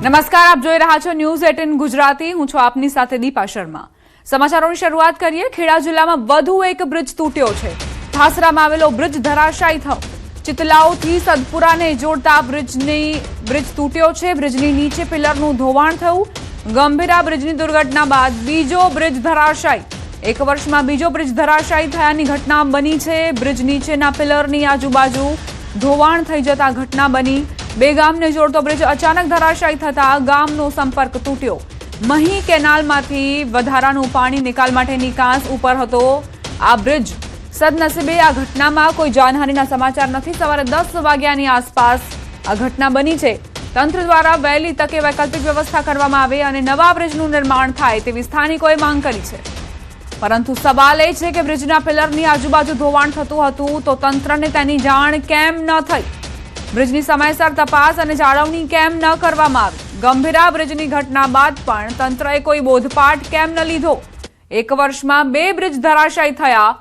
નમસ્કાર, આપ જોઈ રહ્યા છો ન્યૂઝ 18 ગુજરાતી. હું છું આપની સાથે દીપા શર્મા. સમાચારોની શરૂઆત કરીએ. ખેડા જિલ્લામાં વધુ એક બ્રિજ તૂટ્યો છે. ઠાસરામાં આવેલો બ્રિજ ધરાશાયી થયો. ચિતલાવથી સદપુરાને જોડતા બ્રિજ તૂટ્યો છે. બ્રિજની નીચે પિલરનું ધોવાણ થયું. ગંભીરા બ્રિજની દુર્ઘટના બાદ બીજો બ્રિજ ધરાશાયી. એક વર્ષમાં બીજો બ્રિજ ધરાશાયી થયાની ઘટના બની છે. બ્રિજ નીચેના પિલરની આજુબાજુ ધોવાણ થઈ જતા ઘટના બની. બે ગામને જોડતો બ્રિજ અચાનક ધરાશાયી થતા ગામનો સંપર્ક તૂટ્યો. મહી કેનાલમાંથી વધારાનું પાણી નિકાલ માટેની કાંસ ઉપર હતો આ બ્રિજ. સદનસીબે આ ઘટનામાં કોઈ જાનહાનિના સમાચાર નથી. સવારે 10 વાગ્યાની આસપાસ આ ઘટના બની છે. તંત્ર દ્વારા વહેલી તકે વૈકલ્પિક વ્યવસ્થા કરવામાં આવે અને નવા બ્રિજનું નિર્માણ થાય તેવી સ્થાનિકોએ માંગ કરી છે. પરંતુ સવાલ એ છે કે બ્રિજના પિલરની આજુબાજુ ધોવાણ થતું હતું તો તંત્રને તેની જાણ કેમ ન થઈ? બ્રિજની સમયસર તપાસ અને જાળવણી કેમ ન કરવામાં આવી? ગંભીરા બ્રિજની ઘટના બાદ પણ તંત્રએ કોઈ બોધપાઠ કેમ ન લીધો? એક વર્ષમાં 2 બ્રિજ ધરાશાયી થયા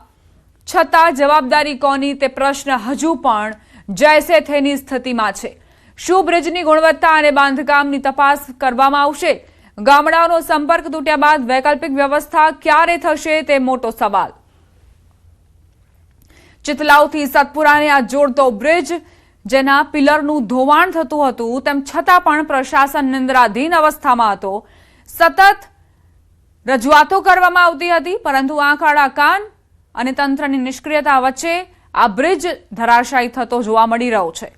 છતાં જવાબદારી કોની તે પ્રશ્ન હજુ પણ જૈસે થેની સ્થિતિમાં છે. શું બ્રિજની ગુણવત્તા અને બાંધકામની તપાસ કરવામાં આવશે? ગામડાઓનો સંપર્ક તૂટ્યા બાદ વૈકલ્પિક વ્યવસ્થા ક્યારે થશે તે મોટો સવાલ. ચિતલાવથી સતપુરાને આ જોડતો બ્રિજ જેના પિલરનું ધોવાણ થતું હતું તેમ છતાં પણ પ્રશાસન નિંદ્રાધીન અવસ્થામાં હતો. સતત રજૂઆતો કરવામાં આવતી હતી પરંતુ આંખ આડા કાન અને તંત્રની નિષ્ક્રિયતા વચ્ચે આ બ્રિજ ધરાશાયી થતો જોવા મળી રહ્યો છે.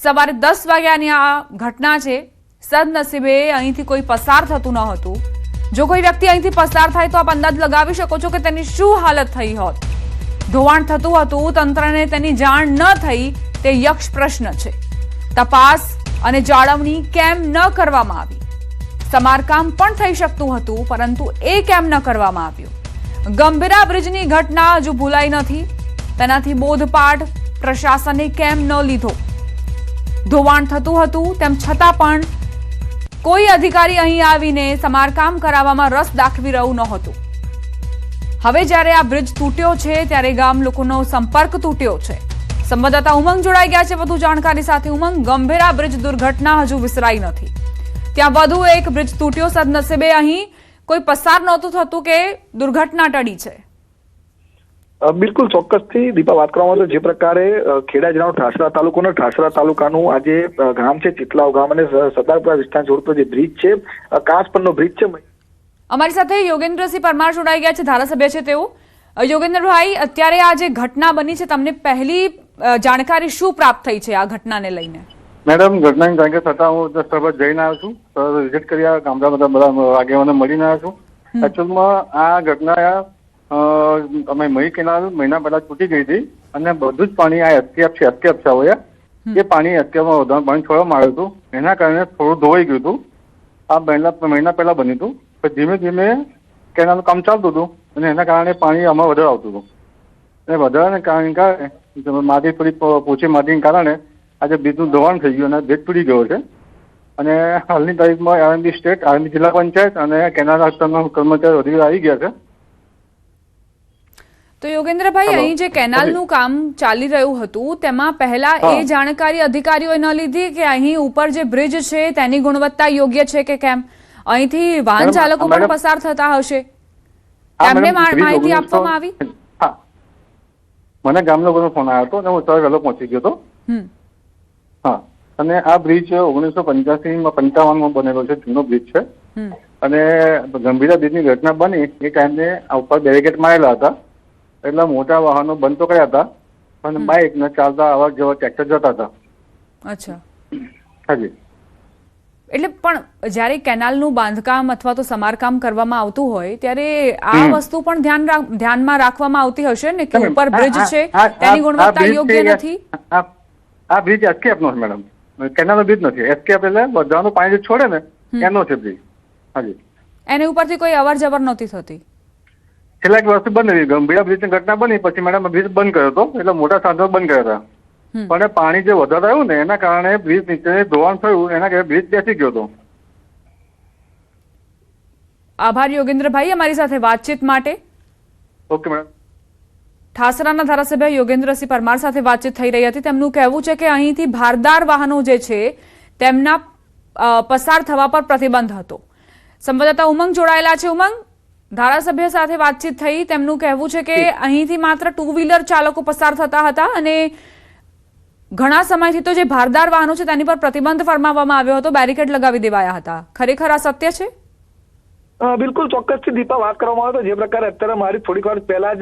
સવારે 10 વાગ્યાની આ ઘટના છે. સદનસીબે અહીંથી કોઈ પસાર થતું ન હતું. જો કોઈ વ્યક્તિ અહીંથી પસાર થાય તો આપ અંદાજ લગાવી શકો છો કે તેની શું હાલત થઈ હોત. ધોવાણ થતું હતું, તંત્રને તેની જાણ ન થઈ તે યક્ષ પ્રશ્ન છે. તપાસ અને જાળવણી કેમ ન કરવામાં આવી? સમારકામ પણ થઈ શકતું હતું પરંતુ એ કેમ ન કરવામાં આવ્યું? ગંભીરા બ્રિજની ઘટના હજુ ભૂલાઈ નથી. તેનાથી બોધપાઠ પ્રશાસને કેમ ન લીધો? ધોવાણ થતું હતું તેમ છતાં પણ કોઈ અધિકારી અહીં આવીને સમારકામ કરાવવામાં રસ દાખવી રહ્યું નહોતું. હવે જ્યારે આ બ્રિજ તૂટ્યો છે ત્યારે ગામ લોકોનો સંપર્ક તૂટ્યો છે. સંવાદદાતા ઉમંગ જોડાઈ ગયા છે વધુ જાણકારી સાથે. ઉમંગ, ગંભીરા બ્રિજ દુર્ઘટના હજુ વિસરાઈ નથી. ત્યાં વધુ એક બ્રિજ તૂટ્યો. સદનસીબે અહીં કોઈ પસાર નહોતું થતું કે દુર્ઘટના ટળી છે? બિલકુલ ચોક્કસથી દીપા, વાત કરવામાં આવે તો જે પ્રકારે ખેડા જિલ્લાનો ઠાસરા તાલુકાનું આ જે ગામ છે ચિતલાવ ગામ અને સતારપુરા વિસ્તાર જોડતો જે બ્રિજ છે, કાંસ પરનો બ્રિજ છે. અમારી સાથે યોગેન્દ્રસિંહ પરમાર જોડાઈ ગયા છે, ધારાસભ્ય છે તેઓ. યોગેન્દ્રભાઈ, અત્યારે આ જે ઘટના બની છે તમને પહેલી જાણકારી શું પ્રાપ્ત થઈ છે આ ઘટનાને લઈને? મેડમ, ઘટનાની જાણકારી થતા હું સ્થળ પર જઈને આવ્યો છું. વિઝિટ કરી ગામડા બધા આગેવાનો મળીને આવ્યો છું. એકચ્યુઅલમાં આ ઘટના અમે મહી કેનાલ મહિના પહેલા તૂટી ગઈ હતી અને બધું જ પાણી આ એસટીએફ છે હોય એ પાણી એસટીએફમાં વધારે પાણી છોડવામાં આવ્યું હતું. એના કારણે થોડું ધોવાઈ ગયું હતું. આ મહિના પહેલા બન્યું હતું. પછી ધીમે ધીમે કેનાલનું કામ ચાલતું હતું અને એના કારણે પાણી આમાં વધારે આવતું હતું. અને વધારાને કારણે માટી થોડી પોચી માટીને કારણે આજે બ્રિજનું ધોવાણ થઈ ગયું અને બ્રિજ તૂટી ગયો છે. અને હાલની તારીખમાં આરએનબી સ્ટેટ, આરએનબી જિલ્લા પંચાયત અને કેનાલ હસ્તકના કર્મચારીઓ અધિકારીઓ આવી ગયા છે. તો યોગેન્દ્રભાઈ, અહીં જે કેનાલનું કામ ચાલી રહ્યું હતું તેમાં પહેલા એ જાણકારી અધિકારીઓએ ન લીધી કે અહીં ઉપર જે બ્રિજ છે તેની ગુણવત્તા યોગ્ય છે કે કેમ? અહીંથી વાહન ચાલકો પણ પસાર થતા હશે, તેમને માહિતી આપવામાં આવી? મને ગામ લોકોનો ફોન આવ્યો હતો અને હું સવારે વહેલો પહોંચી ગયો હતો. હા, અને આ બ્રિજ 1985-55માં બનેલો છે, જૂનો બ્રિજ છે. અને ગંભીરા બ્રિજની ઘટના બની એ ટાઈમે આ ઉપર બેરિકેડ મારેલા હતા એટલે મોટા વાહનો બંધ તો કર્યા હતા અને બાઇક ને ચાલતા અવર જવર ટ્રેક્ટર જતા હતા. અચ્છા, હાજી. એટલે પણ જ્યારે કેનાલનું બાંધકામ અથવા તો સમારકામ કરવામાં આવતું હોય ત્યારે આ વસ્તુ પણ ધ્યાનમાં રાખવામાં આવતી હશે ને કે ઉપર બ્રિજ છે તેની ગુણવત્તા યોગ્ય નથી? આ બ્રિજ એસકેએફ નો છે મેડમ, કેનાલ બ્રિજ નથી. એસકેએફ એટલે બધાનું પાણી છોડે ને એનો છે બ્રિજ. હાજી. એની ઉપરથી કોઈ અવર જવર નહોતી થતી? છેલ્લા એક વર્ષથી બંધ હતી. ગંભીરા બ્રિજની ઘટના બની પછી મેડમ બ્રિજ બંધ કર્યો હતો, એટલે મોટા સાધનો બંધ કર્યા હતા. પણ પાણી જે વધારે આવ્યું ને એના કારણે બ્રિજ નીચે ધોવાણ થયું, એના કારણે બ્રિજ બેસી ગયો હતો. આભાર યોગેન્દ્રભાઈ અમારી સાથે વાતચીત માટે. Okay madam. ઠાસરાના ધારાસભ્ય યોગેન્દ્રસિંહ પરમાર સાથે વાતચીત થઈ રહી હતી. તેમનું કહેવું છે કે અહીંથી ભારદાર વાહનો જે છે તેમના પસાર થવા પર પ્રતિબંધ હતો. સંવાદદાતા ઉમંગ જોડાયેલા છે. ઉમંગ, ધારાસભ્ય સાથે વાતચીત થઈ, તેમનું કહેવું છે કે અહીંથી માત્ર ટુ વ્હીલર ચાલકો પસાર થતા હતા અને ઘણા સમયથી તો જે ભારદાર વાહનો છે તેની પર પ્રતિબંધ ફરમાવવામાં આવ્યો હતો, બેરિકેડ લગાવી દેવાયા હતા. ખરેખર આ સત્ય છે? બિલકુલ ચોક્કસથી દીપા વાત કરવામાં આવે તો જે પ્રકારે અત્યારે મારી થોડીક વાર પહેલા જ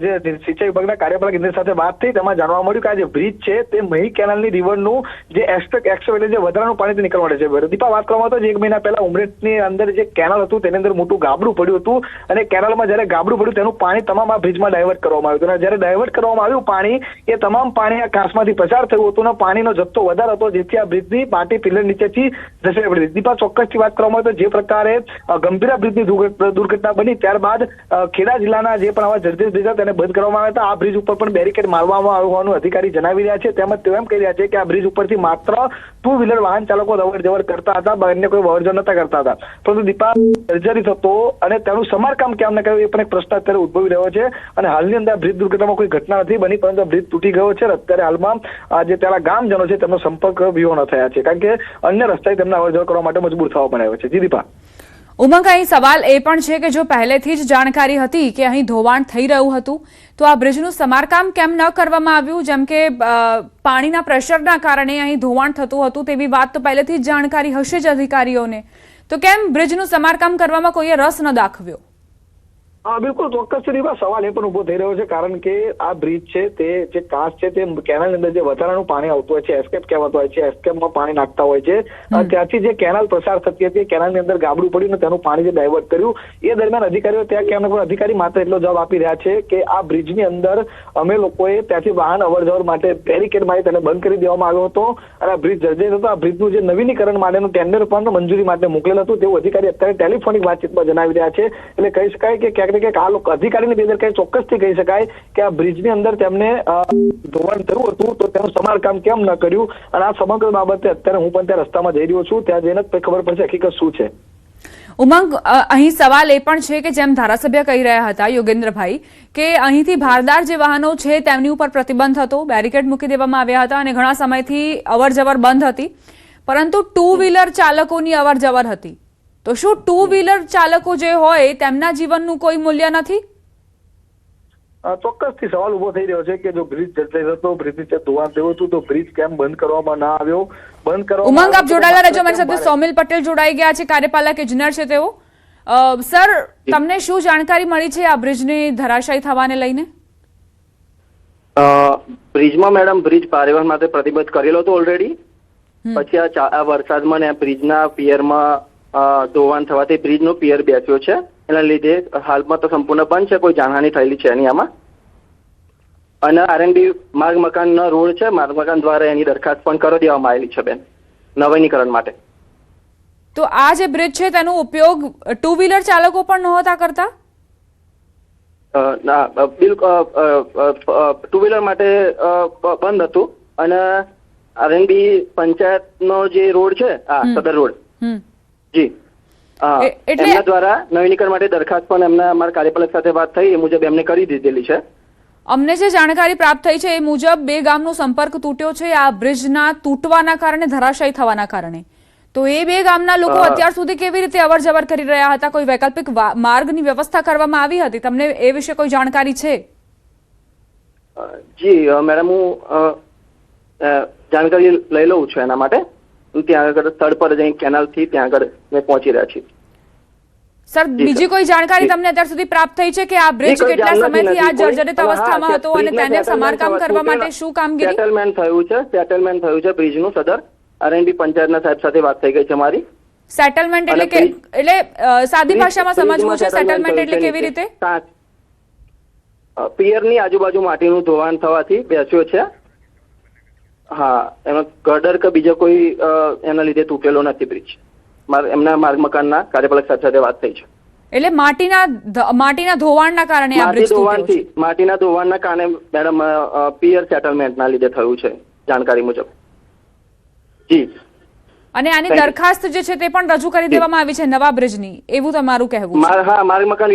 જે સિંચાઈ વિભાગના કાર્યપાલક ઇજનેર સાથે વાત થઈ તેમાં જાણવા મળ્યું કે આ જે બ્રિજ છે તે મહી કેનાલની રિવરનું જે એક્સ્ટ્રા એટલે જે વધારાનું પાણી નીકળવા માટે છે. દીપા વાત કરવામાં આવે તો 1 મહિના પહેલા ઉમરેઠની અંદર જે કેનાલ હતું તેની અંદર મોટું ગાબડું પડ્યું હતું અને કેનાલમાં જયારે ગાબડું પડ્યું તેનું પાણી તમામ આ બ્રિજમાં ડાયવર્ટ કરવામાં આવ્યું હતું અને જયારે ડાયવર્ટ કરવામાં આવ્યું પાણી એ તમામ પાણી આ કાંસમાંથી પસાર થયું હતું અને પાણીનો જથ્થો વધારે હતો જેથી આ બ્રિજની માટી પિલર નીચેથી ધસાઈ પડી. દીપા ચોક્કસથી વાત કરવામાં આવે તો જે પ્રકારે ગંભીરા બ્રિજની દુર્ઘટના બની ત્યારબાદ ખેડા જિલ્લાના જે પણ આવા જર્જરિત બ્રિજ હતા તેને બંધ કરવામાં આવ્યા હતા. આ બ્રિજ ઉપર પણ બેરિકેડ મારવામાં આવ્યું હોવાનું અધિકારી જણાવી રહ્યા છે. તેમજ તેઓ એમ કહી રહ્યા છે કે આ બ્રિજ ઉપરથી માત્ર ટુ વ્હીલર વાહન ચાલકો અવર જવર કરતા હતા, અન્ય કોઈ અવર જવર નતા કરતા હતા. પરંતુ દીપા જર્જરિત હતો અને તેનું સમારકામ કેમ ન કર્યું એ પણ એક પ્રશ્ન અત્યારે ઉદ્ભવી રહ્યો છે. અને હાલની અંદર બ્રિજ દુર્ઘટનામાં કોઈ ઘટના નથી બની, પરંતુ બ્રિજ તૂટી ગયો છે. અત્યારે હાલમાં જે ત્યાંના ગામજનો છે તેમનો સંપર્ક વિહોણો થયા છે, કારણ કે અન્ય રસ્તાએ તેમને અવર જવર કરવા માટે મજબૂર થવા પણ આવ્યો છે. જી દીપા. ઉમંગ, અહીં સવાલ એ પણ છે કે જો પહેલેથી જ જાણકારી હતી કે અહીં ધોવાણ થઈ રહ્યું હતું તો આ બ્રિજનું સમારકામ કેમ ન કરવામાં આવ્યું? જેમ કે પાણીના પ્રેશરના કારણે અહીં ધોવાણ થતું હતું તેવી વાત તો પહેલેથી જ જાણકારી હશે જ અધિકારીઓને, તો કેમ બ્રિજનું સમારકામ કરવામાં કોઈએ રસ ન દાખવ્યો? બિલકુલ ચોક્કસથી સવાલ એ પણ ઉભો થઈ રહ્યો છે, કારણ કે આ બ્રિજ છે તે જે કાંસ છે તે કેનાલની અંદર જે વધારાનું પાણી આવતું હોય છે, એસ્કેપ કહેવાતું હોય છે, એસ્કેપમાં પાણી નાખતા હોય છે, ત્યાંથી જે કેનાલ પસાર થતી હતી કેનાલની અંદર ગાબડું પડ્યું ને તેનું પાણી જે ડાયવર્ટ કર્યું એ દરમિયાન અધિકારીઓ ત્યાં કેમ પણ અધિકારી માત્ર એટલો જવાબ આપી રહ્યા છે કે આ બ્રિજની અંદર અમે લોકોએ ત્યાંથી વાહન અવર જવર માટે બેરિકેડ મારી તેને બંધ કરી દેવામાં આવ્યો હતો અને આ બ્રિજ જર્જરિત હતો. આ બ્રિજનું જે નવીનીકરણ માટેનું ટેન્ડર પણ મંજૂરી માટે મોકલેલ હતું તેવું અધિકારી અત્યારે ટેલિફોનિક વાતચીતમાં જણાવી રહ્યા છે. એટલે કહી શકાય કે ક્યાંક આ લોકો અધિકારીની બેદરકારી ચોક્કસથી કહી શકાય કે આ બ્રિજની અંદર તેમને ધોવાણ થયું હતું તો તેનું સમારકામ કેમ ન કર્યું. અને આ સમગ્ર બાબતે અત્યારે હું પણ ત્યાં રસ્તામાં જઈ રહ્યો છું, ત્યાં જઈને ખબર પડશે હકીકત શું છે. ઉમંગ, અહીં સવાલ એ પણ છે કે જેમ ધારાસભ્ય કહી રહ્યા હતા યોગેન્દ્રભાઈ કે અહીંથી ભારદાર જે વાહનો છે તેમની ઉપર પ્રતિબંધ હતો, બેરિકેડ મૂકી દેવામાં આવ્યા હતા અને ઘણા સમયથી અવર જવર બંધ હતી, પરંતુ ટુ વ્હીલર ચાલકોની અવર જવર હતી. તો શું ટુ વ્હીલર ચાલકો જે હોય તેમના જીવનનું કોઈ મૂલ્ય નથી? ચોક્કસથી સવાલ ઉભો થઈ રહ્યો છે કે જો બ્રિજ જર્જરિત હતો, બ્રિજ નીચે ધોવાણ થયું હતું તો બ્રિજ કેમ બંધ કરવામાં ના આવ્યો? બંધ કરવા ઉમંગ, આપ જોડાયેલા રહેજો. મારી સાથે સોમિલ પટેલ જોડાઈ ગયા છે, કાર્યપાલક ઇજનેર છે તેઓ. સર, તમને શું જાણકારી મળી છે આ બ્રિજની ધરાશાયી થવાને લઈને? બ્રિજમાં મેડમ બ્રિજ પરિવહન માટે પ્રતિબંધ કરેલો હતો ઓલરેડી. પછી આ વરસાદમાં ને બ્રિજના પિયરમાં ધોવાણ થવાથી બ્રિજનો પિયર બેસ્યો છે, એના લીધે હાલમાં તો સંપૂર્ણ બંધ છે, કોઈ જાનહાની થયેલી છે નહીં આમાં. અને આરએનબી માર્ગ મકાનનો રોડ છે, માર્ગ મકાન દ્વારા એની દરખાસ્ત પણ કરી દેવામાં આવેલી છે બેન નવીનીકરણ માટે. તો આ જે બ્રિજ છે તેનો ઉપયોગ ટુ વ્હીલર ચાલકો પણ નહોતા કરતા? ના, બિલકુલ ટુ વ્હીલર માટે બંધ હતું. અને આરએનબી પંચાયતનો જે રોડ છે સદર રોડ, જી એમના દ્વારા નવીનીકરણ માટે દરખાસ્ત પણ એમના અમારા કાર્યપાલક સાથે વાત થઈ એ મુજબ એમને કરી દીધેલી છે. અમને જે જાણકારી પ્રાપ્ત થઈ છે એ મુજબ બે ગામનો સંપર્ક તૂટ્યો છે આ બ્રિજના તૂટવાના કારણે, ધરાશાયી થવાના કારણે. તો એ બે ગામના લોકો અત્યાર સુધી કેવી રીતે અવર જવર કરી રહ્યા હતા? કોઈ વૈકલ્પિક માર્ગની વ્યવસ્થા કરવામાં આવી હતી? તમને એ વિશે કોઈ જાણકારી છે? જી મેડમ, હું જાણકારી લઈ લઉં છું એના માટે. ત્યાં આગળ સ્થળ પર જઈ કેનાલથી ત્યાં આગળ મેં પહોંચી રહ્યા છીએ. સર, બીજી કોઈ જાણકારી તમને અત્યાર સુધી પ્રાપ્ત થઈ છે કે આ બ્રિજ કેટલા સમયથી આ જર્જરિત અવસ્થામાં હતો અને તેને સમારકામ કરવા માટે શું કામગીરી? સેટલમેન્ટ થયું છે બ્રિજનું સદર આરએનબી પંચાયતના સાહેબ સાથે વાત થઈ ગઈ છે મારી. સેટલમેન્ટ એટલે કે એટલે સાદી ભાષામાં સમજવું છે સેટલમેન્ટ એટલે કેવી રીતે? પિયરની આજુબાજુ માટીનું ધોવાણ થવાથી બેસ્યો છે. હા, એનો ગર્ડર કે બીજો કોઈ એના લીધે તૂટેલો નથી બ્રિજ. એમના માર્ગ મકાનના કાર્યપાલક સાથે વાત થઈ છે. એટલે માટીના ધોવાણના કારણે આ બ્રિજ તૂટ્યો છે? માટીના ધોવાણના કારણે મેડમ પિયર સેટલમેન્ટના લીધે થયું છે જાણકારી મુજબ. જી. અને આની દરખાસ્ત જે છે તે પણ રજૂ કરી દેવામાં આવી છે નવા બ્રિજની, એવું તમારું કહેવું છે? હા, માર્ગ મકાન